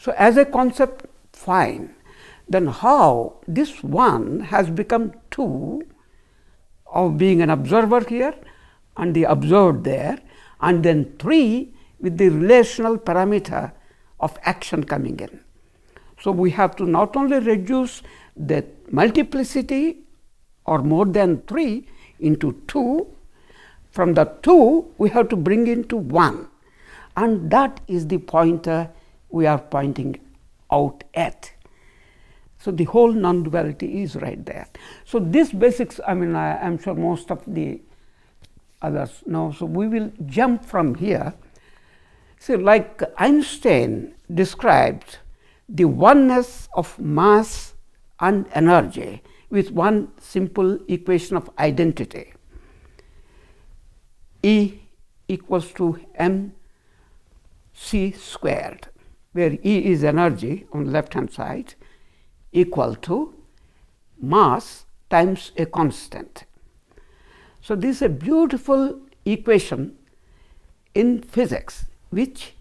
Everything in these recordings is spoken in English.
So, as a concept, fine. Then how this one has become two of being an observer here and the observed there, and then three with the relational parameter of action coming in. So, we have to not only reduce the multiplicity or more than 3 into 2, from the 2 we have to bring into 1, and that is the pointer we are pointing out at. So, the whole non-duality is right there. So, this basics, I mean, I am sure most of the others know. So, we will jump from here. So, like Einstein described the oneness of mass and energy with one simple equation of identity, E equals to mc squared, where E is energy on the left hand side, equal to mass times a constant. So, this is a beautiful equation in physics, which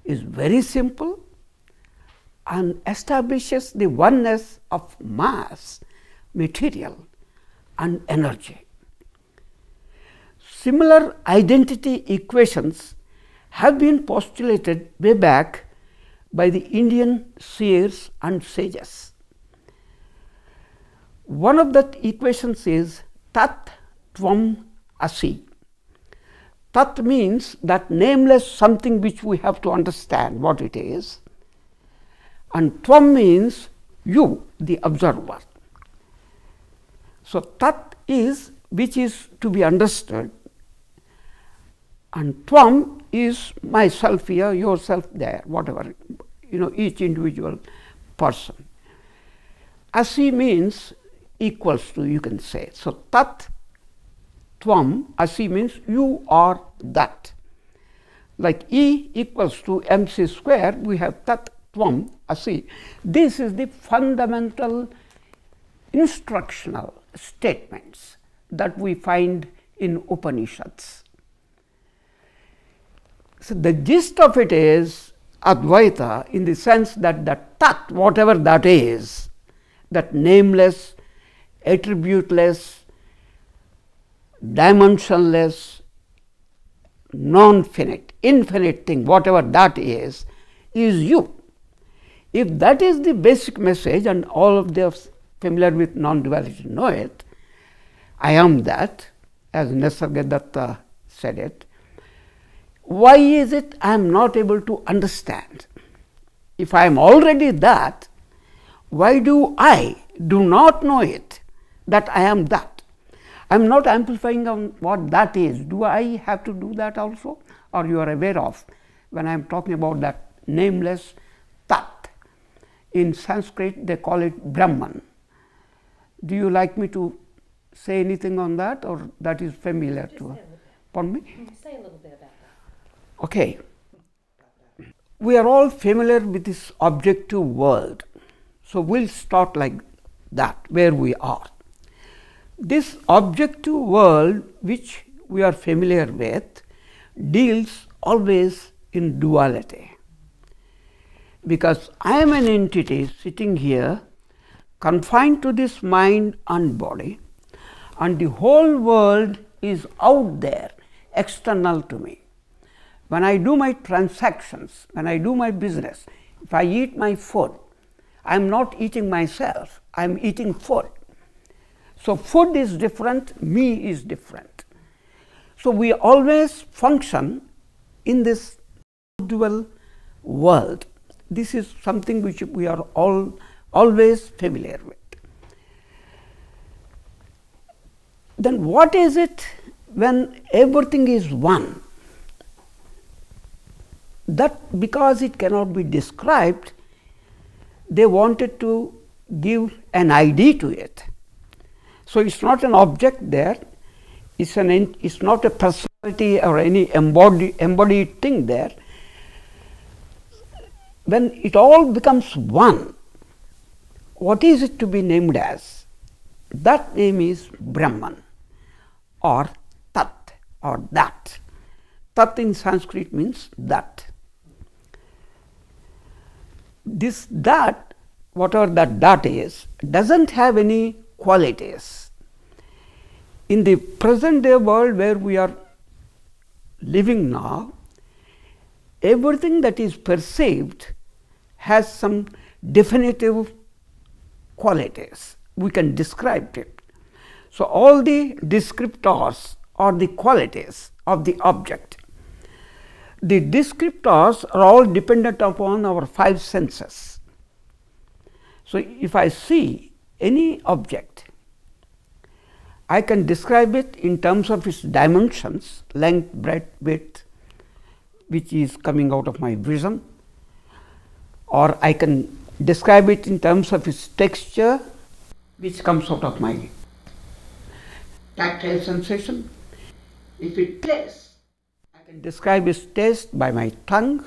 is very simple and establishes the oneness of mass, material and energy. Similar identity equations have been postulated way back by the Indian seers and sages. One of the equations is Tat Tvam Asi. Tat means that nameless something which we have to understand what it is, and Tvam means you, the observer. So, Tat is which is to be understood, and Tvam is myself here, yourself there, whatever, each individual person. Asi means equals to, you can say. So, Tat Tvam Asi means you are that. Like E equals to mc square, we have Tat Tvam Asi. This is the fundamental instructional statements that we find in Upanishads. So, the gist of it is Advaita, in the sense that the Tat, whatever that is, that nameless, attributeless, dimensionless, non-finite, infinite thing, whatever that is you. If that is the basic message, and all of those familiar with non-duality know it, I am that, as Nisargadatta said it, why is it I am not able to understand? If I am already that, why do I do not know it, that I am that? I am not amplifying on what that is. Do I have to do that also? Or you are aware of when I am talking about that nameless Tat? In Sanskrit they call it Brahman. Do you like me to say anything on that, or that is familiar to you? Pardon me? Say a little bit about that. Okay. We are all familiar with this objective world. So, we will start like that, where we are. This objective world which we are familiar with deals always in duality, because I am an entity sitting here confined to this mind and body, and the whole world is out there, external to me. When I do my transactions, when I do my business, if I eat my food, I am not eating myself, I am eating food. So, food is different, me is different. So, we always function in this dual world. This is something which we are always familiar with. Then what is it when everything is one? That because it cannot be described, they wanted to give an ID to it. So, it is not an object there, it is not a personality or any embodied thing there. When it all becomes one, what is it to be named as? That name is Brahman or Tat or that. Tat in Sanskrit means that. that, whatever that is, doesn't have any qualities. In the present day world where we are living now, everything that is perceived has some definitive qualities. We can describe it. So, all the descriptors are the qualities of the object. The descriptors are all dependent upon our five senses. So, if I see any object, I can describe it in terms of its dimensions, length, breadth, width, which is coming out of my vision, or I can describe it in terms of its texture, which comes out of my tactile sensation. If it tastes, I can describe its taste by my tongue.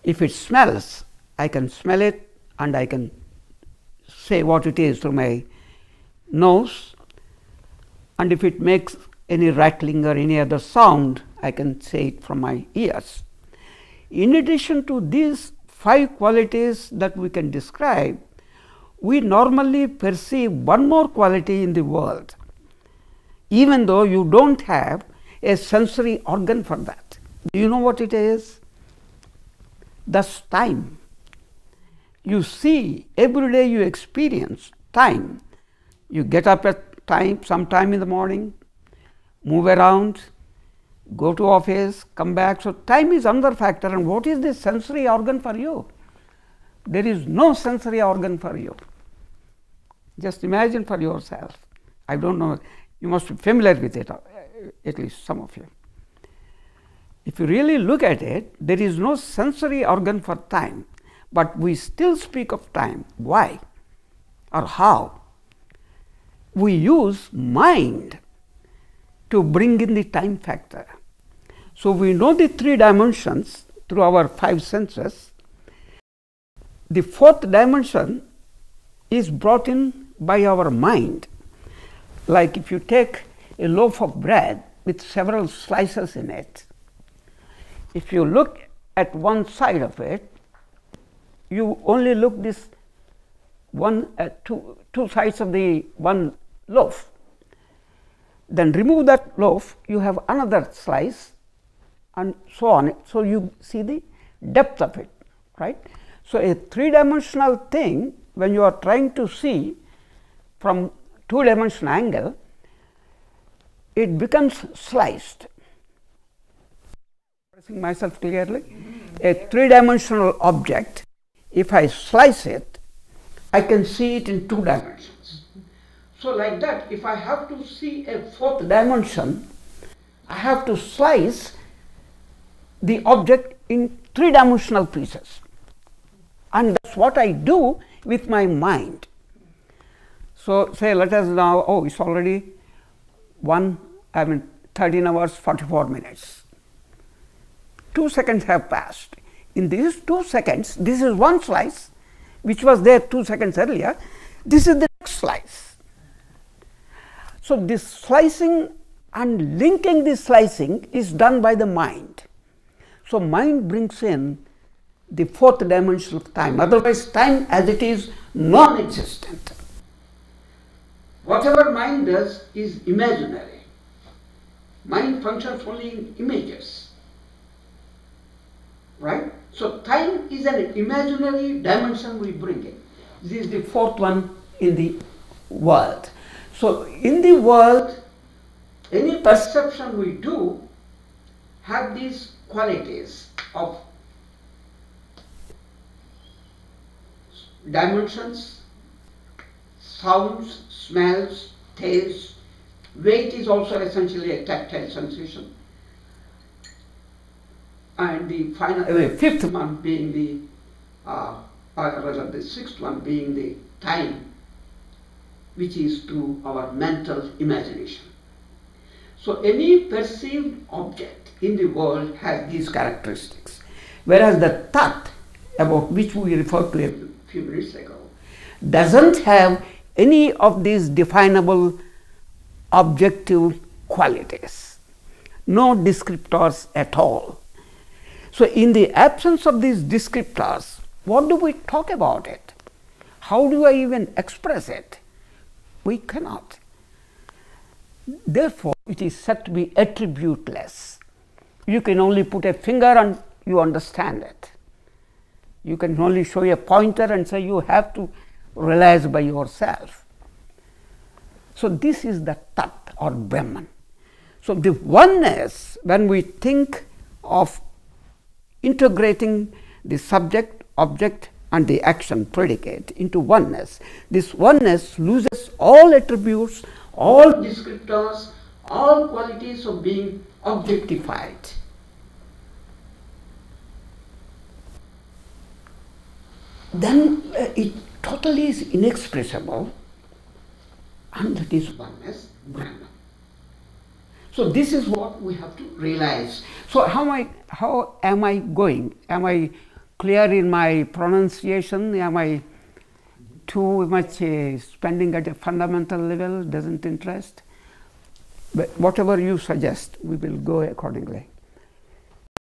If it smells, I can smell it and I can say what it is through my nose. And if it makes any rattling or any other sound, I can say it from my ears. In addition to these five qualities that we can describe, we normally perceive one more quality in the world, even though you don't have a sensory organ for that. Do you know what it is? That's time. You see, every day you experience time. You get up at time, sometime in the morning, move around, go to office, come back. So, time is another factor. And what is the sensory organ for you? There is no sensory organ for you. Just imagine for yourself. I don't know, you must be familiar with it, at least some of you. If you really look at it, there is no sensory organ for time, but we still speak of time. Why or how? We use mind to bring in the time factor. So, we know the three dimensions through our five senses. The fourth dimension is brought in by our mind. Like if you take a loaf of bread with several slices in it, if you look at one side of it, you only look this one two sides of the one loaf. Then remove that loaf, you have another slice and so on. So, you see the depth of it, right. So, a three-dimensional thing, when you are trying to see from two-dimensional angle, it becomes sliced. Expressing myself clearly, a three-dimensional object, if I slice it, I can see it in two dimensions. So, like that, if I have to see a fourth dimension, I have to slice the object in three-dimensional pieces. And that's what I do with my mind. So, say let us now, oh, it's already 13 hours 44 minutes. 2 seconds have passed. In these 2 seconds, this is one slice which was there 2 seconds earlier. This is the next slice. So, this slicing and linking this slicing is done by the mind. So, mind brings in the fourth dimension of time, otherwise time as it is non-existent. Whatever mind does is imaginary. Mind functions only in images, right. So, time is an imaginary dimension we bring in. This is the fourth one in the world. So, in the world, any perception we do have these qualities of dimensions, sounds, smells, tastes. Weight is also essentially a tactile sensation. And the fifth one being the, or rather the sixth one being the time, which is through our mental imagination. So, any perceived object in the world has these characteristics, whereas the tat, about which we referred to a few minutes ago, doesn't have any of these definable objective qualities, no descriptors at all. So in the absence of these descriptors, what do we talk about it? How do I even express it? We cannot. Therefore, it is said to be attributeless. You can only put a finger and you understand it. You can only show a pointer and say you have to realize by yourself. So this is the Tat or Brahman. So the oneness, when we think of integrating the subject, object and the action predicate into oneness, this oneness loses all attributes, all descriptors, all qualities of being objectified. Then it totally is inexpressible, and that is oneness, Brahman. So this is what we have to realize. So how am I going? Am I clear in my pronunciation? Am I too much spending at a fundamental level? Doesn't interest? But whatever you suggest, we will go accordingly.